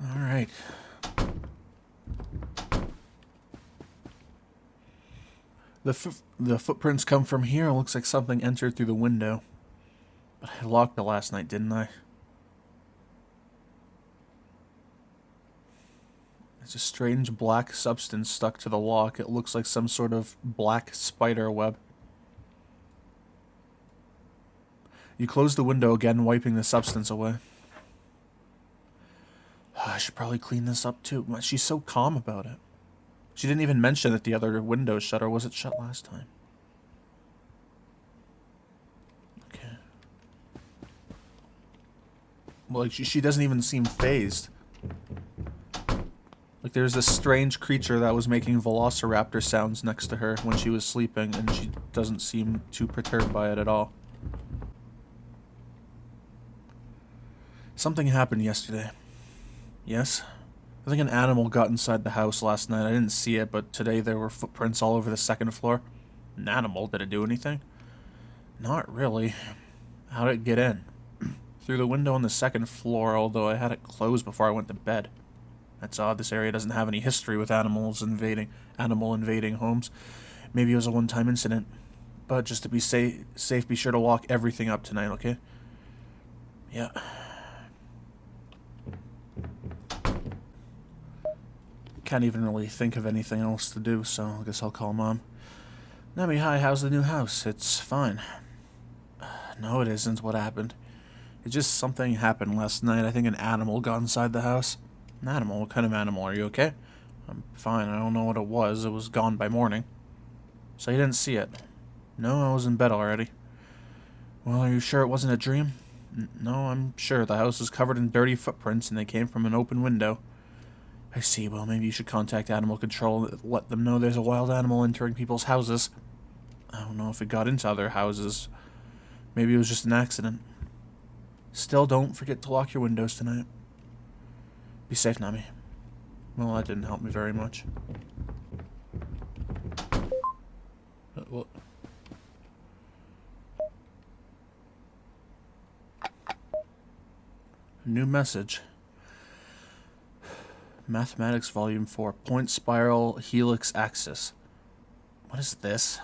Alright. The footprints come from here. It looks like something entered through the window. But I locked it last night, didn't I? There's a strange black substance stuck to the lock. It looks like some sort of black spider web. You close the window again, wiping the substance away. I should probably clean this up too. She's so calm about it. She didn't even mention that the other window shut, or was it shut last time? Okay. Well, like, she doesn't even seem phased. Like, there's this strange creature that was making velociraptor sounds next to her when she was sleeping, and she doesn't seem too perturbed by it at all. Something happened yesterday. Yes? I think an animal got inside the house last night. I didn't see it, but today there were footprints all over the second floor. An animal? Did it do anything? Not really. How did it get in? Through the window on the second floor, although I had it closed before I went to bed. That's odd. This area doesn't have any history with animal invading homes. Maybe it was a one-time incident. But just to be safe, be sure to lock everything up tonight, okay? Yeah. Can't even really think of anything else to do, so I guess I'll call Mom. Nami, hi, how's the new house? It's fine. No, it isn't what happened. It just something happened last night. I think an animal got inside the house. An animal? What kind of animal? Are you okay? I'm fine. I don't know what it was. It was gone by morning. So you didn't see it? No, I was in bed already. Well, are you sure it wasn't a dream? No, I'm sure. The house is covered in dirty footprints and they came from an open window. I see. Well, maybe you should contact animal control and let them know there's a wild animal entering people's houses. I don't know if it got into other houses. Maybe it was just an accident. Still, don't forget to lock your windows tonight. Be safe, Nami. Well, that didn't help me very much. What? New message. Mathematics Volume 4. Point Spiral Helix Axis. What is this?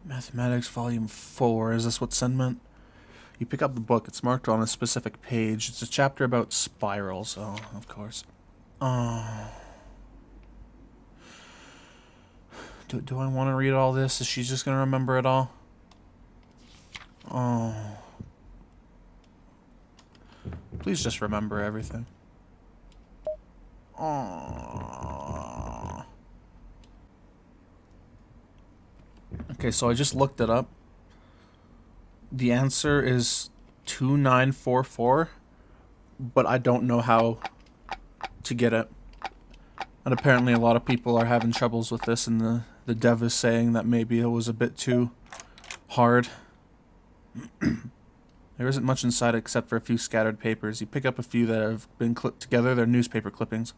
Mathematics Volume 4. Is this what Sen meant? You pick up the book. It's marked on a specific page. It's a chapter about spirals. Oh, of course. Oh. Do I want to read all this? Is she just going to remember it all? Oh. Please just remember everything. Oh. Okay, so I just looked it up. The answer is 2944, but I don't know how to get it. And apparently a lot of people are having troubles with this, and the dev is saying that maybe it was a bit too hard. There isn't much inside except for a few scattered papers. You pick up a few that have been clipped together. They're newspaper clippings.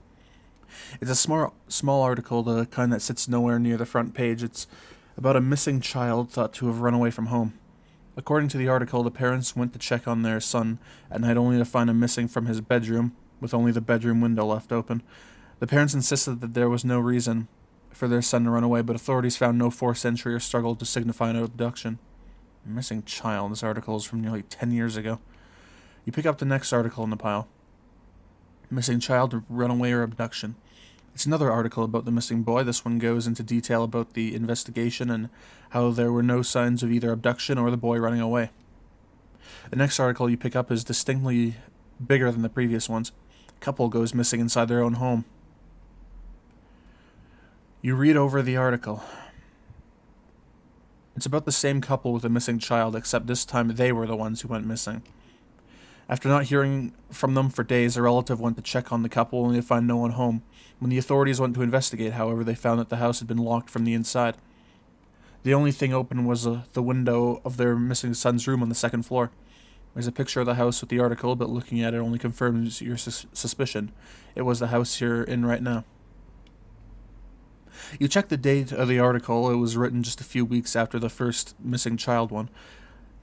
It's a small article, the kind that sits nowhere near the front page. It's about a missing child thought to have run away from home. According to the article, the parents went to check on their son at night only to find him missing from his bedroom, with only the bedroom window left open. The parents insisted that there was no reason for their son to run away, but authorities found no forced entry or struggle to signify an abduction. A missing child. This article is from nearly 10 years ago. You pick up the next article in the pile. Missing child, runaway, or abduction. It's another article about the missing boy. This one goes into detail about the investigation and how there were no signs of either abduction or the boy running away. The next article you pick up is distinctly bigger than the previous ones. A couple goes missing inside their own home. You read over the article. It's about the same couple with a missing child, except this time they were the ones who went missing. After not hearing from them for days, a relative went to check on the couple only to find no one home. When the authorities went to investigate, however, they found that the house had been locked from the inside. The only thing open was the window of their missing son's room on the second floor. There's a picture of the house with the article, but looking at it only confirms your suspicion. It was the house you're in right now. You check the date of the article. It was written just a few weeks after the first missing child one.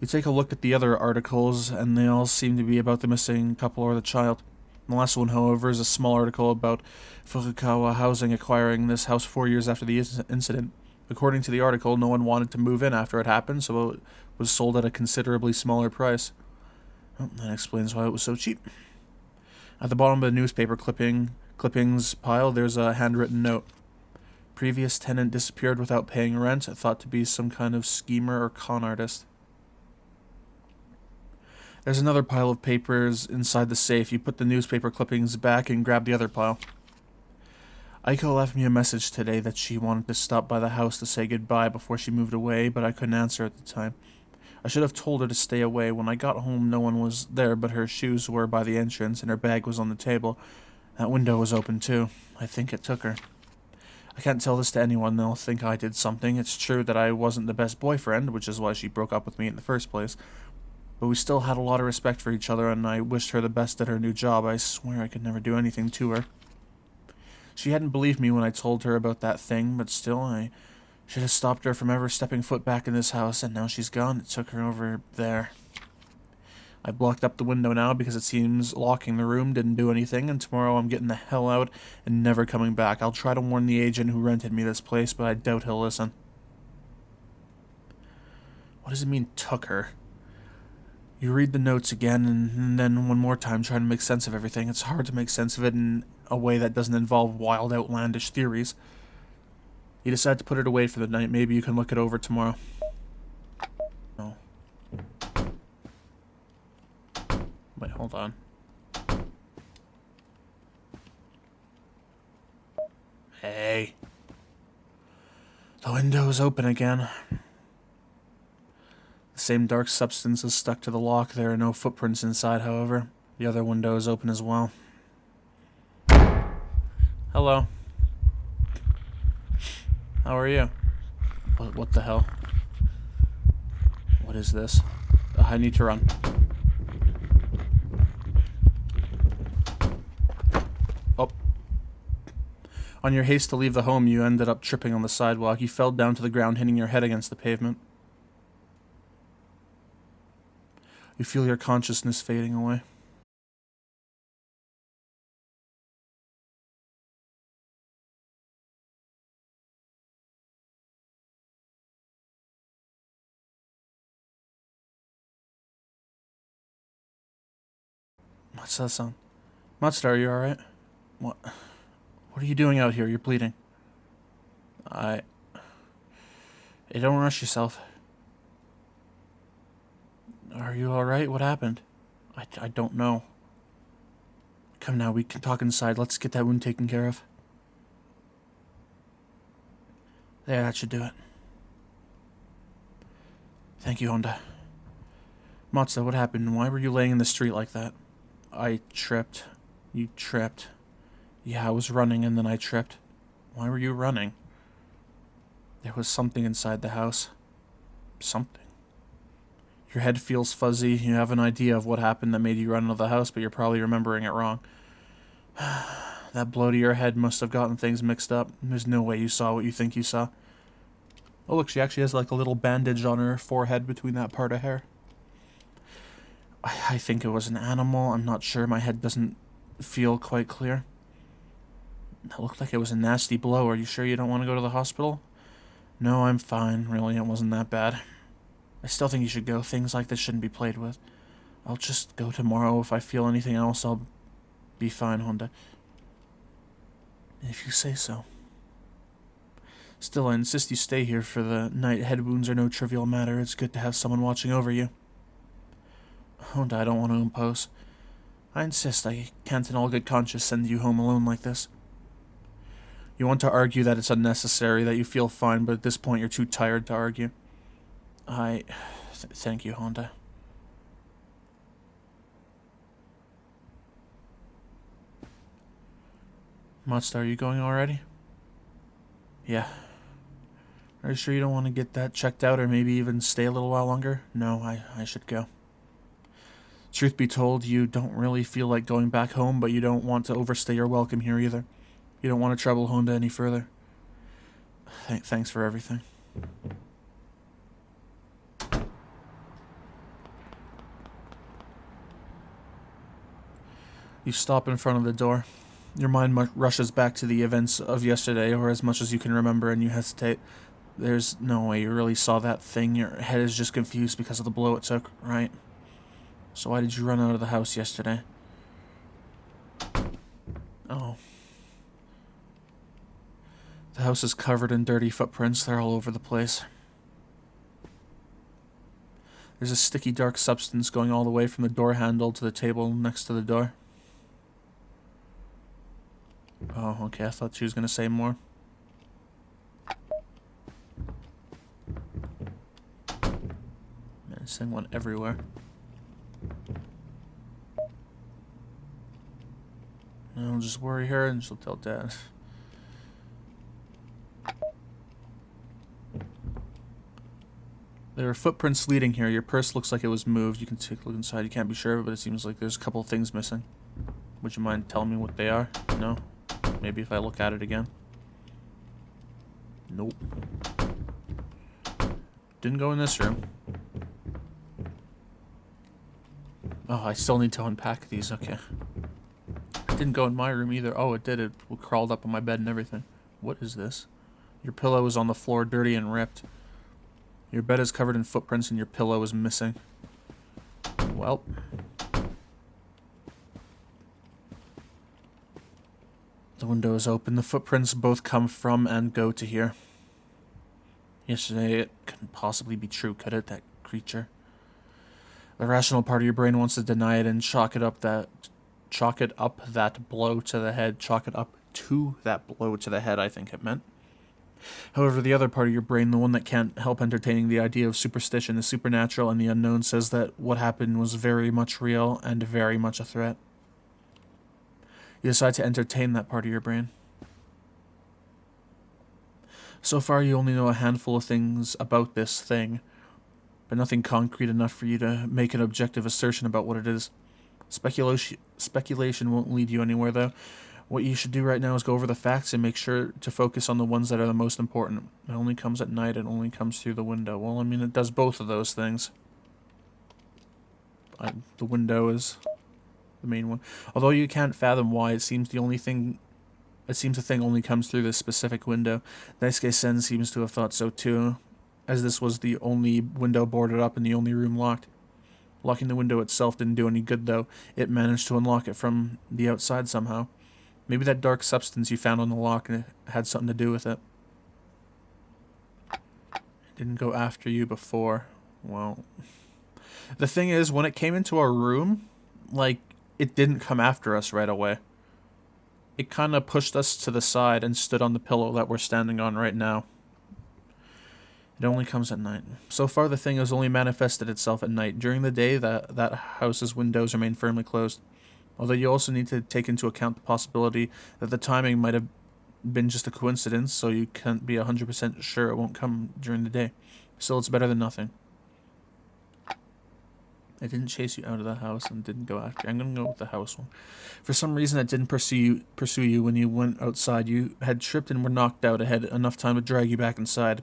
You take a look at the other articles, and they all seem to be about the missing couple or the child. The last one, however, is a small article about Furukawa Housing acquiring this house 4 years after the incident. According to the article, no one wanted to move in after it happened, so it was sold at a considerably smaller price. Well, that explains why it was so cheap. At the bottom of the newspaper clippings pile, there's a handwritten note. Previous tenant disappeared without paying rent, thought to be some kind of schemer or con artist. There's another pile of papers inside the safe. You put the newspaper clippings back and grab the other pile. Aiko left me a message today that she wanted to stop by the house to say goodbye before she moved away, but I couldn't answer at the time. I should have told her to stay away. When I got home, no one was there, but her shoes were by the entrance and her bag was on the table. That window was open too. I think it took her. I can't tell this to anyone. They'll think I did something. It's true that I wasn't the best boyfriend, which is why she broke up with me in the first place. But we still had a lot of respect for each other, and I wished her the best at her new job. I swear I could never do anything to her. She hadn't believed me when I told her about that thing, but still, I should have stopped her from ever stepping foot back in this house, and now she's gone. It took her over there. I blocked up the window now because it seems locking the room didn't do anything, and tomorrow I'm getting the hell out and never coming back. I'll try to warn the agent who rented me this place, but I doubt he'll listen. What does it mean, took her? You read the notes again, and then one more time trying to make sense of everything. It's hard to make sense of it in a way that doesn't involve wild, outlandish theories. You decide to put it away for the night. Maybe you can look it over tomorrow. No. Wait, hold on. Hey. The window is open again. The same dark substance is stuck to the lock. There are no footprints inside, however. The other window is open as well. Hello. How are you? What the hell? What is this? I need to run. Oh. On your haste to leave the home, you ended up tripping on the sidewalk. You fell down to the ground, hitting your head against the pavement. You feel your consciousness fading away. What's that sound? Matsuda, are you alright? What are you doing out here? You're bleeding. Hey, don't rush yourself. Are you alright? What happened? I don't know. Come now, we can talk inside. Let's get that wound taken care of. There, that should do it. Thank you, Honda. Matsuda, what happened? Why were you laying in the street like that? I tripped. You tripped. Yeah, I was running and then I tripped. Why were you running? There was something inside the house. Something. Your head feels fuzzy. You have an idea of what happened that made you run out of the house, but you're probably remembering it wrong. That blow to your head must have gotten things mixed up. There's no way you saw what you think you saw. Oh, look, she actually has like a little bandage on her forehead between that part of hair. I think it was an animal. I'm not sure. My head doesn't feel quite clear. That looked like it was a nasty blow. Are you sure you don't want to go to the hospital? No, I'm fine. Really, it wasn't that bad. I still think you should go. Things like this shouldn't be played with. I'll just go tomorrow. If I feel anything else, I'll be fine, Honda. If you say so. Still, I insist you stay here for the night. Head wounds are no trivial matter. It's good to have someone watching over you. Honda, I don't want to impose. I insist. I can't in all good conscience send you home alone like this. You want to argue that it's unnecessary, that you feel fine, but at this point you're too tired to argue. Thank you, Honda. Matsuda, are you going already? Yeah. Are you sure you don't want to get that checked out or maybe even stay a little while longer? No, I should go. Truth be told, you don't really feel like going back home, but you don't want to overstay your welcome here either. You don't want to trouble Honda any further. Thanks for everything. You stop in front of the door. Your mind rushes back to the events of yesterday, or as much as you can remember, and you hesitate. There's no way you really saw that thing. Your head is just confused because of the blow it took, right? So why did you run out of the house yesterday? Oh. The house is covered in dirty footprints. They're all over the place. There's a sticky dark substance going all the way from the door handle to the table next to the door. Oh, okay, I thought she was going to say more. Man, this thing went everywhere. I'll just worry her and she'll tell Dad. There are footprints leading here. Your purse looks like it was moved. You can take a look inside. You can't be sure, but it seems like there's a couple of things missing. Would you mind telling me what they are? No? Maybe if I look at it again? Nope. Didn't go in this room. Oh, I still need to unpack these. Okay. It didn't go in my room either. Oh, it did. It crawled up on my bed and everything. What is this? Your pillow is on the floor, dirty and ripped. Your bed is covered in footprints and your pillow is missing. Well. The window is open. The footprints both come from and go to here. Yesterday, it couldn't possibly be true, could it? That creature. The rational part of your brain wants to deny it and chalk it up that blow to the head. Chalk it up to that blow to the head, I think it meant. However, the other part of your brain, the one that can't help entertaining the idea of superstition, the supernatural, and the unknown, says that what happened was very much real and very much a threat. You decide to entertain that part of your brain. So far, you only know a handful of things about this thing, but nothing concrete enough for you to make an objective assertion about what it is. Speculation won't lead you anywhere, though. What you should do right now is go over the facts and make sure to focus on the ones that are the most important. It only comes at night, it only comes through the window. Well, I mean, it does both of those things. The window is the main one. Although you can't fathom why, it seems the thing only comes through this specific window. Daisuke-sen seems to have thought so too, as this was the only window boarded up and the only room locked. Locking the window itself didn't do any good, though. It managed to unlock it from the outside somehow. Maybe that dark substance you found on the lock had something to do with it. It didn't go after you before. Well, the thing is, when it came into our room, like, it didn't come after us right away. It kind of pushed us to the side and stood on the pillow that we're standing on right now. It only comes at night. So far, the thing has only manifested itself at night. During the day, that house's windows remain firmly closed. Although you also need to take into account the possibility that the timing might have been just a coincidence, so you can't be 100% sure it won't come during the day. Still, it's better than nothing. It didn't chase you out of the house and didn't go after you. I'm going to go with the house one. For some reason, it didn't pursue you when you went outside. You had tripped and were knocked out. It had enough time to drag you back inside.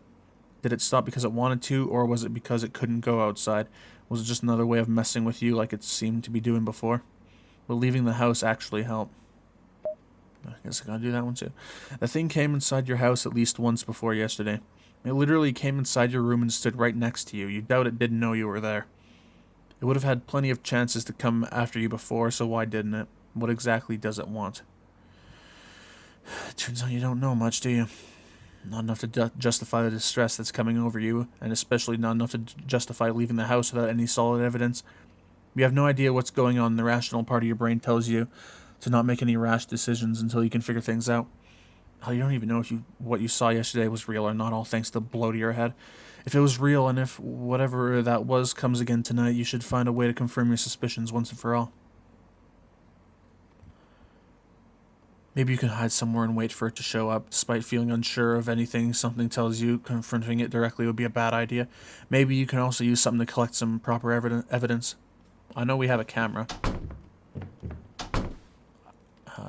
Did it stop because it wanted to, or was it because it couldn't go outside? Was it just another way of messing with you like it seemed to be doing before? Will leaving the house actually help? I guess I gotta do that one too. The thing came inside your house at least once before yesterday. It literally came inside your room and stood right next to you. You doubt it didn't know you were there. It would have had plenty of chances to come after you before, so why didn't it? What exactly does it want? Turns out you don't know much, do you? Not enough to justify the distress that's coming over you, and especially not enough to justify leaving the house without any solid evidence. You have no idea what's going on. The rational part of your brain tells you to not make any rash decisions until you can figure things out. Hell, you don't even know if what you saw yesterday was real or not, all thanks to the blow to your head. If it was real, and if whatever that was comes again tonight, you should find a way to confirm your suspicions once and for all. Maybe you can hide somewhere and wait for it to show up. Despite feeling unsure of anything, something tells you confronting it directly would be a bad idea. Maybe you can also use something to collect some proper evidence. I know we have a camera.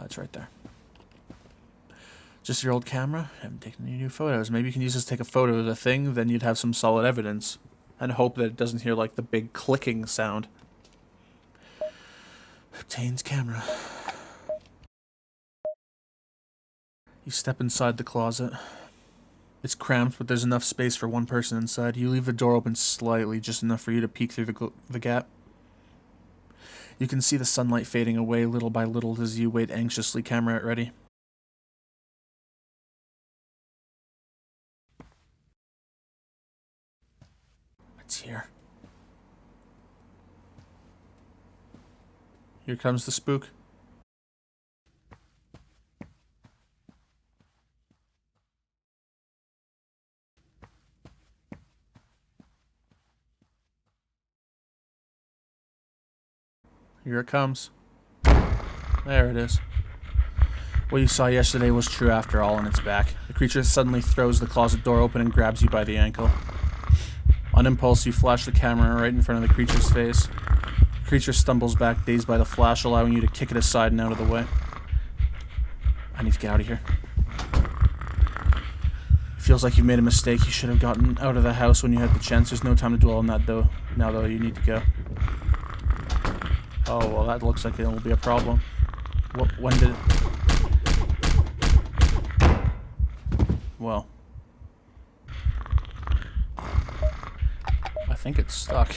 It's right there. Just your old camera? I haven't taken any new photos. Maybe you can use this to take a photo of the thing, then you'd have some solid evidence. And hope that it doesn't hear, like, the big clicking sound. Obtains camera. You step inside the closet. It's cramped, but there's enough space for one person inside. You leave the door open slightly, just enough for you to peek through the gap. You can see the sunlight fading away little by little as you wait anxiously, camera at ready. It's here. Here comes the spook. Here it comes. There it is. What you saw yesterday was true after all, and it's back. The creature suddenly throws the closet door open and grabs you by the ankle. On impulse, you flash the camera right in front of the creature's face. The creature stumbles back, dazed by the flash, allowing you to kick it aside and out of the way. I need to get out of here. It feels like you've made a mistake. You should have gotten out of the house when you had the chance. There's no time to dwell on that, though. Now, though, you need to go. Oh, well, that looks like it'll be a problem. When did it... Well... I think it's stuck.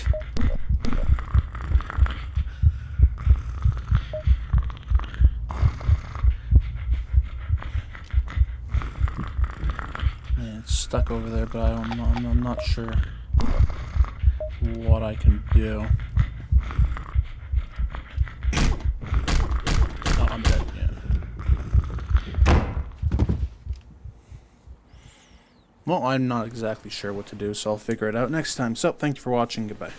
Yeah, it's stuck over there, but I'm not sure what I can do. Oh, I'm dead, yeah. Well, I'm not exactly sure what to do, so I'll figure it out next time. So, thank you for watching. Goodbye.